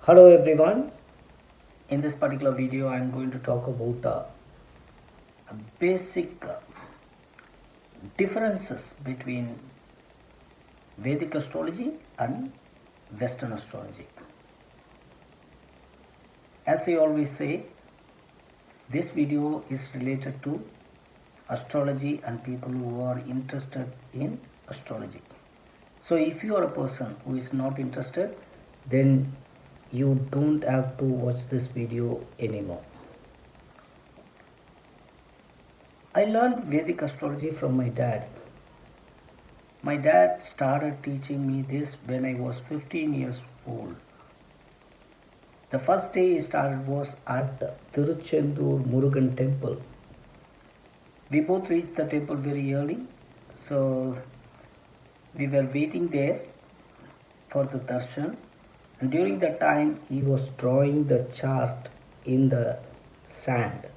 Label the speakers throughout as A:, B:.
A: Hello everyone. In this particular video I am going to talk about a basic differences between Vedic astrology and Western astrology. As I always say, this video is related to astrology and people who are interested in astrology. So if you are a person who is not interested, then you don't have to watch this video anymore. I learned Vedic astrology from my dad. My dad started teaching me this when I was 15 years old. The first day he started was at Tiruchendur Murugan temple. We both reached the temple very early, so we were waiting there for the darshan. And during that time, he was drawing the chart in the sand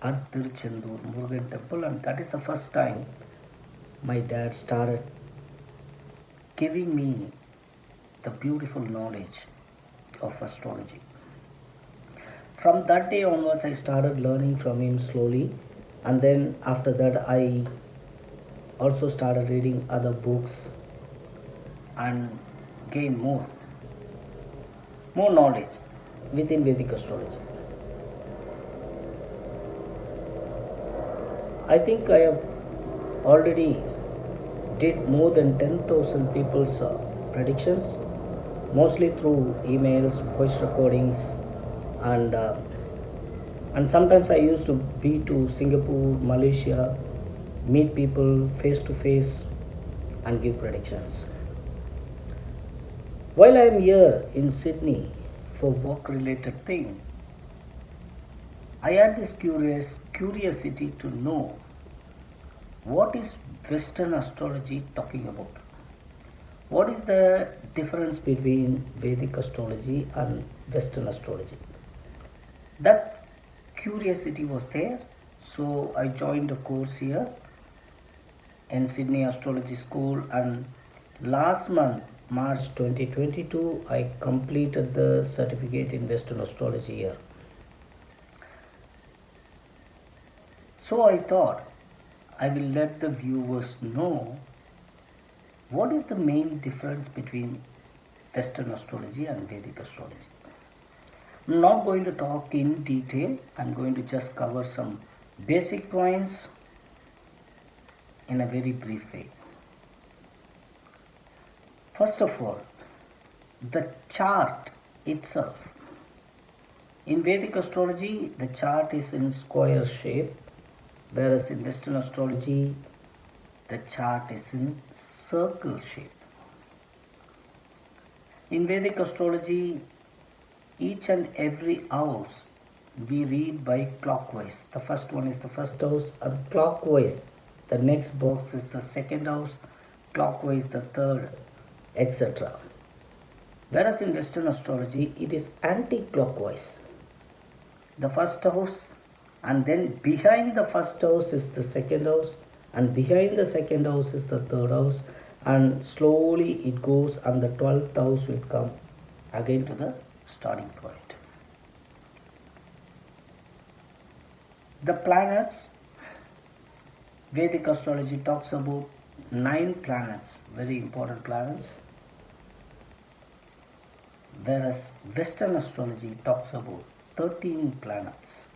A: at Tiruchendur Murugan temple, and that is the first time my dad started giving me the beautiful knowledge of astrology. From that day onwards, I started learning from him slowly, and then after that, I also started reading other books and gained more knowledge within Vedic astrology. I think I have already did more than 10,000 people's predictions, mostly through emails, voice recordings, and sometimes I used to be to Singapore, Malaysia, meet people face to face and give predictions. While I am here in Sydney for work related thing, I had this curiosity to know what is Western astrology talking about. What is the difference between Vedic astrology and Western astrology? That curiosity was there, so I joined a course here in Sydney Astrology School, and last month, March 2022, I completed the certificate in Western astrology here. So I thought I will let the viewers know what is the main difference between Western astrology and Vedic astrology. I'm not going to talk in detail, I'm going to just cover some basic points in a very brief way. First of all, the chart itself. In Vedic astrology, the chart is in square shape, whereas in Western astrology, the chart is in circle shape. In Vedic astrology, each and every house we read by clockwise. The first one is the first house, and clockwise the next box is the second house, clockwise the third, etc. Whereas in Western astrology, it is anti-clockwise. The first house, and then behind the first house is the second house, and behind the second house is the third house, and slowly it goes, and the 12th house will come again to the starting point. The planets, Vedic astrology talks about 9 planets, very important planets, whereas Western astrology talks about 13 planets.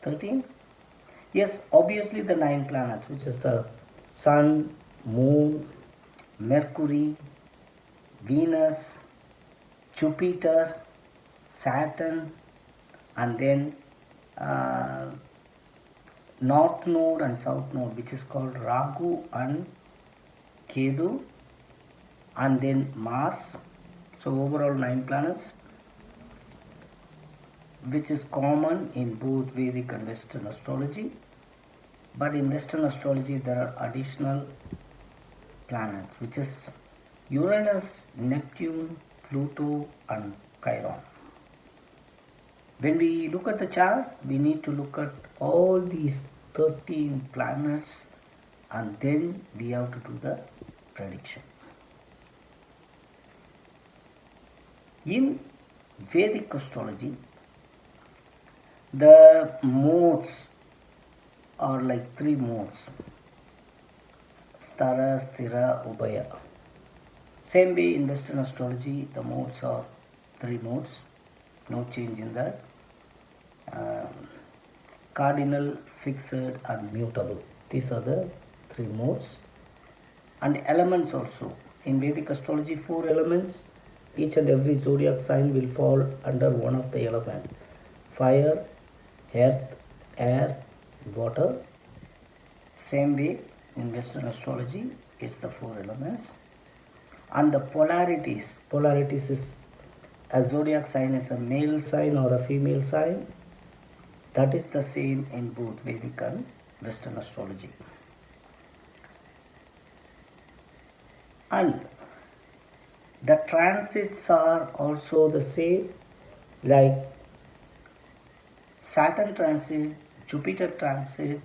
A: 13? Yes, obviously the 9 planets, which is the Sun, Moon, Mercury, Venus, Jupiter, Saturn, and then North Node and South Node, which is called Rahu and Ketu, and then Mars. So overall 9 planets, which is common in both Vedic and Western astrology. But in Western astrology, there are additional planets, which is Uranus, Neptune, Pluto, and Chiron. When we look at the chart, we need to look at all these 13 planets, and then we have to do the prediction. In Vedic astrology, the modes are like three modes: Stara, Sthira, Ubhaya. Same way in Western astrology, the modes are three modes, no change in that. Cardinal, fixed, and mutable. These are the three modes. And elements also. In Vedic astrology, 4 elements. Each and every zodiac sign will fall under one of the elements: fire, earth, air, water. Same way in Western astrology, it's the 4 elements. And the polarities is a zodiac sign is a male sign or a female sign. That is the same in both Vedic and Western astrology. And the transits are also the same, like Saturn transit, Jupiter transit,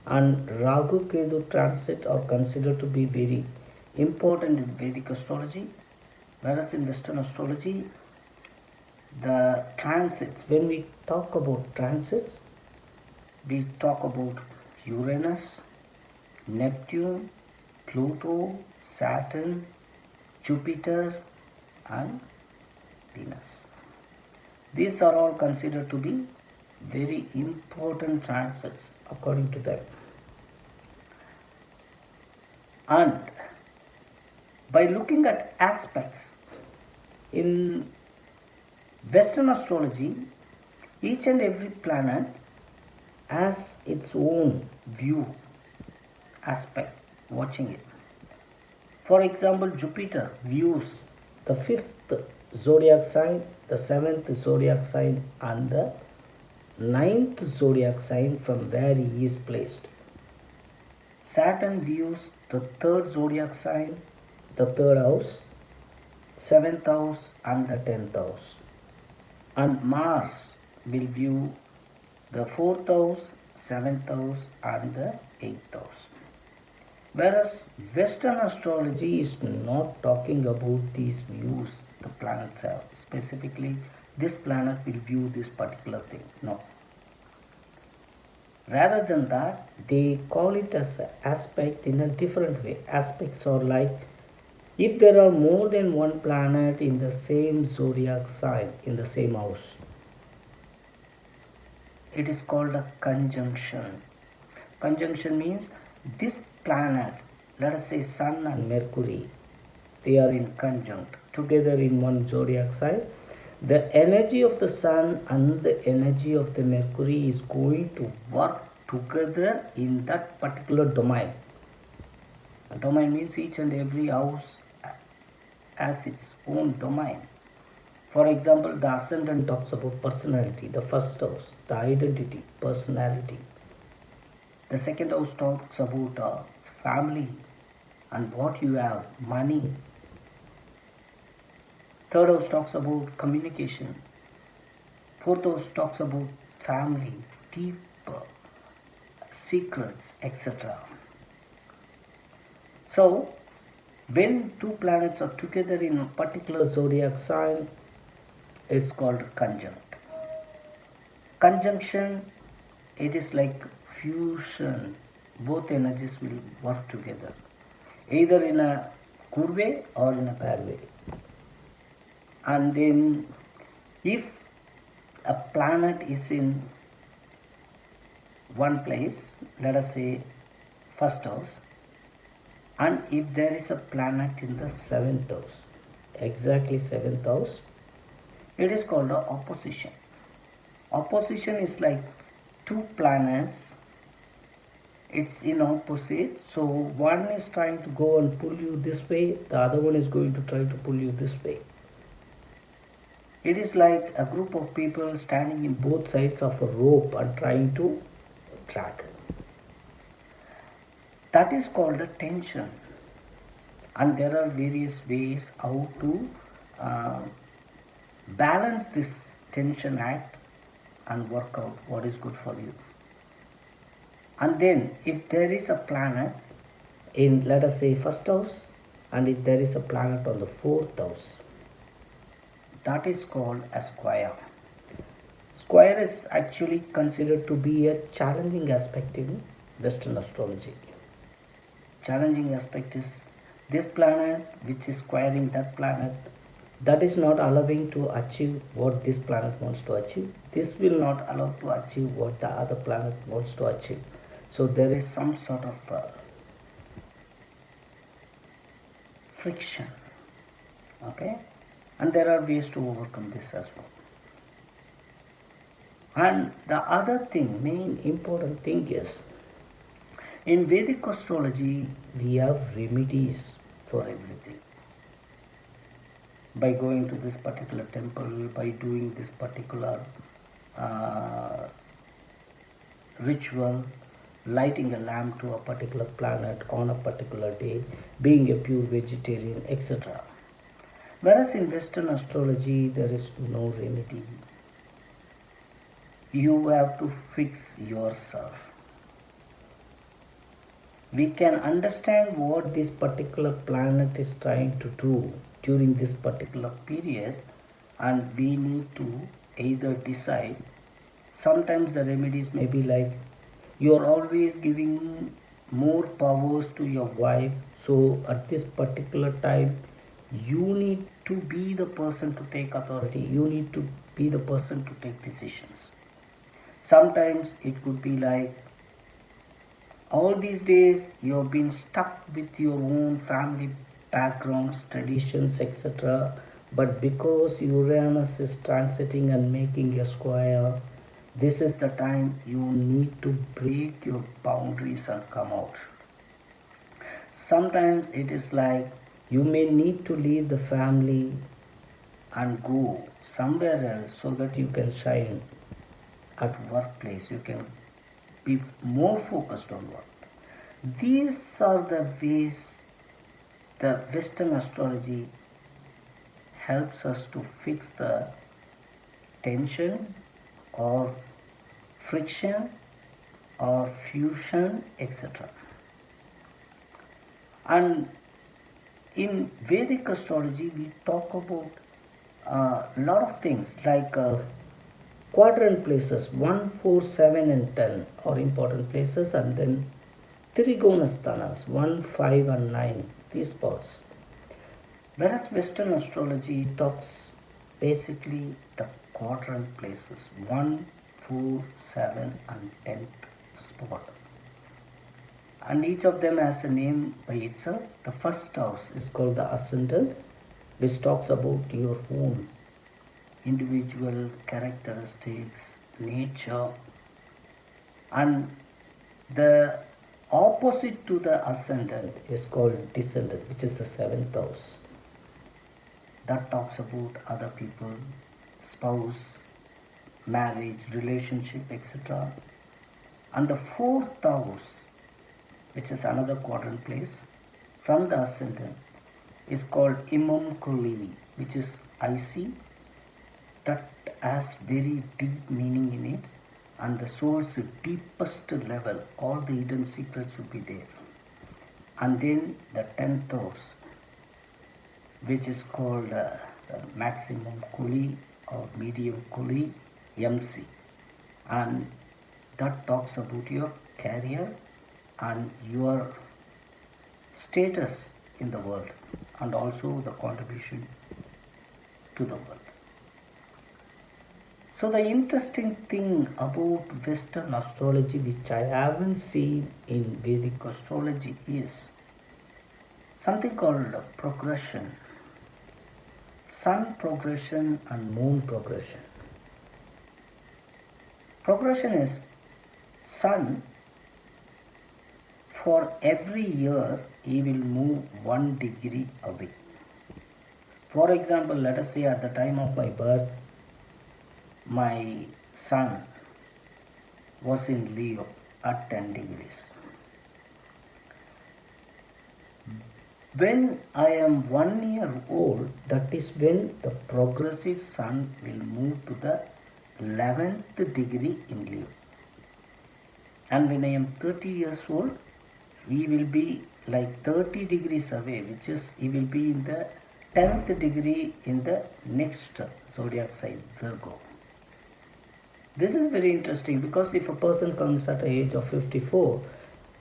A: and Rahu Ketu transit are considered to be very important in Vedic astrology, whereas in Western astrology, the transits, when we talk about transits, we talk about Uranus, Neptune, Pluto, Saturn, Jupiter, and Venus. These are all considered to be very important transits according to them. And by looking at aspects in Western astrology, each and every planet has its own view aspect watching it. For example, Jupiter views the 5th zodiac sign, the 7th zodiac sign, and the 9th zodiac sign from where he is placed. Saturn views the 3rd zodiac sign, the 3rd house, 7th house, and the 10th house. And Mars will view the 4th house, 7th house, and the 8th house. Whereas Western astrology is not talking about these views the planets have. Specifically, this planet will view this particular thing. No. Rather than that, they call it as an aspect in a different way. Aspects are like if there are more than one planet in the same zodiac sign, in the same house. It is called a conjunction. Conjunction means this planet, let us say Sun and Mercury, they are in conjunct together in one zodiac sign. The energy of the Sun and the energy of the Mercury is going to work together in that particular domain. A domain means each and every house has its own domain. For example, the Ascendant talks about personality, the first house, the identity, personality. The second house talks about family and what you have, money. Third house talks about communication. Fourth house talks about family, deep secrets, etc. So, when two planets are together in a particular zodiac sign, it's called conjunct. Conjunction, it is like fusion. Both energies will work together, either in a good way or in a bad way. And then if a planet is in one place, let us say first house, and if there is a planet in the 7th house, exactly 7th house, it is called a opposition. Opposition is like two planets, it's in opposite, so one is trying to go and pull you this way, the other one is going to try to pull you this way. It is like a group of people standing in both sides of a rope and trying to drag. That is called a tension. And there are various ways how to balance this tension act and work out what is good for you. And then if there is a planet in, let us say, first house, and if there is a planet on the 4th house, that is called a square. Square is actually considered to be a challenging aspect in Western astrology. Challenging aspect is this planet which is squaring that planet, that is not allowing to achieve what this planet wants to achieve. This will not allow to achieve what the other planet wants to achieve. So there is some sort of friction. Okay, and there are ways to overcome this as well. And the other thing, main important thing is, in Vedic astrology, we have remedies for everything. By going to this particular temple, by doing this particular ritual, lighting a lamp to a particular planet on a particular day, being a pure vegetarian, etc. Whereas in Western astrology, there is no remedy. You have to fix yourself. We can understand what this particular planet is trying to do during this particular period, and we need to either decide. Sometimes the remedies may be like, you are always giving more powers to your wife, so at this particular time you need to be the person to take authority, you need to be the person to take decisions. Sometimes it could be like, all these days you have been stuck with your own family backgrounds, traditions, etc. But because Uranus is transiting and making a square, this is the time you need to break your boundaries and come out. Sometimes it is like you may need to leave the family and go somewhere else so that you can shine at workplace. You can be more focused on work. These are the ways the Western astrology helps us to fix the tension or friction or fusion, etc. And in Vedic astrology, we talk about a lot of things like quadrant places 1, 4, 7 and 10 are important places, and then Trigona sthanas 1, 5 and 9, these spots. Whereas Western astrology talks basically the quadrant places 1, 4, 7 and 10th spot. And each of them has a name by itself. The first house is called the Ascendant, which talks about your own individual characteristics, nature, and the opposite to the Ascendant is called Descendant, which is the 7th house. That talks about other people, spouse, marriage, relationship, etc. And the 4th house, which is another quadrant place from the Ascendant, is called Imam Kuli, which is IC. That has very deep meaning in it, and the soul's deepest level, all the hidden secrets will be there. And then the 10th house, which is called maximum Kuli or medium Kuli, MC, and that talks about your career and your status in the world, and also the contribution to the world. So the interesting thing about Western astrology, which I haven't seen in Vedic astrology, is something called progression. Sun progression and moon progression. Progression is Sun, for every year he will move 1 degree away. For example, let us say at the time of my birth, my sun was in Leo at 10 degrees. When I am 1 year old, that is when the progressive sun will move to the 11th degree in Leo. And when I am 30 years old, he will be like 30 degrees away, which is he will be in the 10th degree in the next zodiac sign, Virgo. This is very interesting because if a person comes at the age of 54,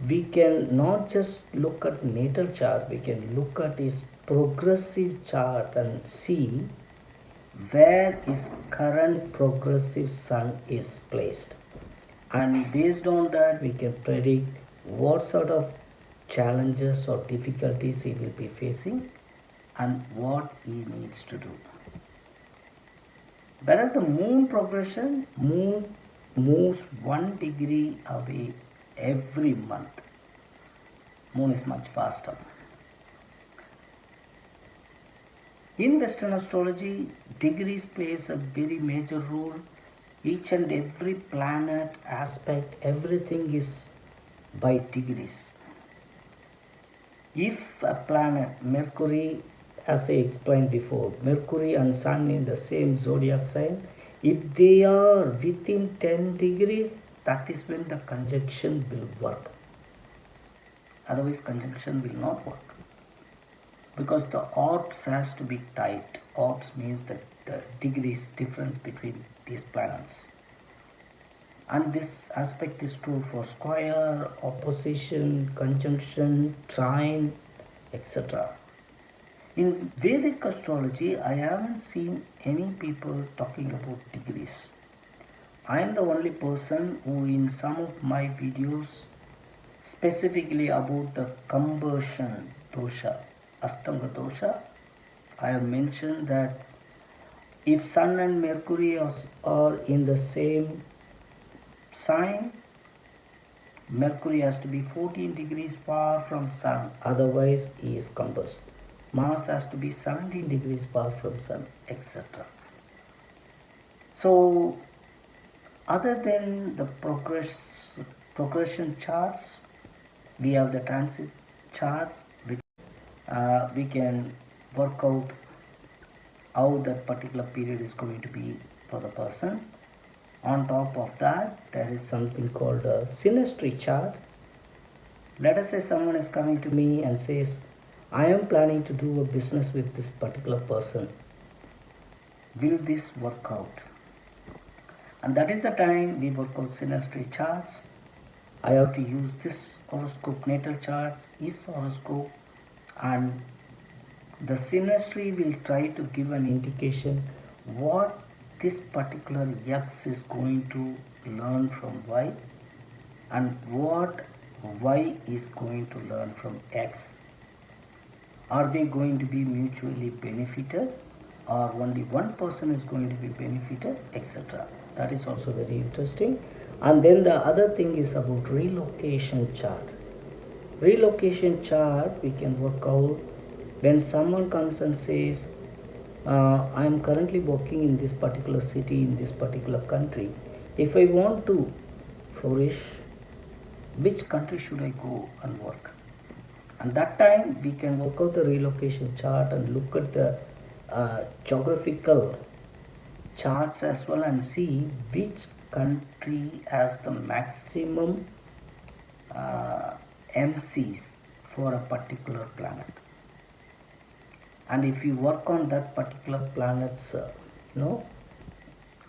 A: we can not just look at natal chart, we can look at his progressive chart and see where his current progressive sun is placed. And based on that, we can predict what sort of challenges or difficulties he will be facing and what he needs to do. Whereas the moon progression, moon moves 1 degree away every month. Moon is much faster. In Western astrology, degrees plays a very major role. Each and every planet, aspect, everything is by degrees. If a planet, Mercury, as I explained before, Mercury and Sun in the same zodiac sign, if they are within 10 degrees, that is when the conjunction will work. Otherwise, conjunction will not work. Because the orbs has to be tight. Orbs means that the degrees difference between these planets. And this aspect is true for square, opposition, conjunction, trine, etc. In Vedic astrology, I haven't seen any people talking about degrees. I am the only person who in some of my videos specifically about the conversion dosha, Astanga dosha, I have mentioned that if Sun and Mercury are in the same sign, Mercury has to be 14 degrees far from Sun, otherwise he is combust. Mars has to be 17 degrees far from Sun, etc. So, other than the progression charts, we have the transit charts, which we can work out how that particular period is going to be for the person. On top of that, there is something called a Sinister Chart. Let us say someone is coming to me and says, I am planning to do a business with this particular person. Will this work out? And that is the time we work out Sinister Charts. I have to use this horoscope, natal chart, his horoscope, and the synastry will try to give an indication what this particular X is going to learn from Y and what Y is going to learn from X. Are they going to be mutually benefited or only one person is going to be benefited, etc. That is also very interesting. And then the other thing is about relocation chart. Relocation chart, we can work out when someone comes and says, I am currently working in this particular city, in this particular country. If I want to flourish, which country should I go and work? And that time we can work out the relocation chart and look at the geographical charts as well and see which country has the maximum MCs for a particular planet. And if you work on that particular planet's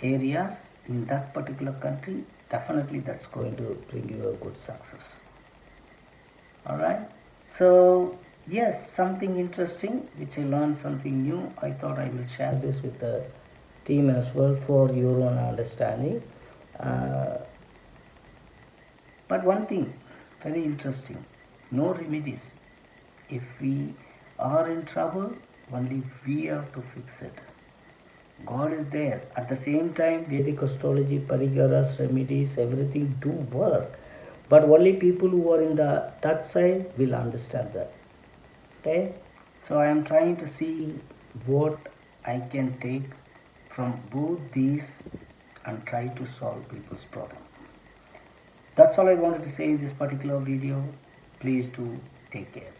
A: areas in that particular country, definitely that's going to bring you a good success. Alright, so yes, something interesting which I learned, something new. I thought I will share this with the team as well for your own understanding. But one thing very interesting, no remedies. If we are in trouble, only we have to fix it. God is there. At the same time, Vedic astrology, parigaras, remedies, everything do work. But only people who are in that side will understand that. Okay? So I am trying to see what I can take from both these and try to solve people's problem. That's all I wanted to say in this particular video. Please do take care.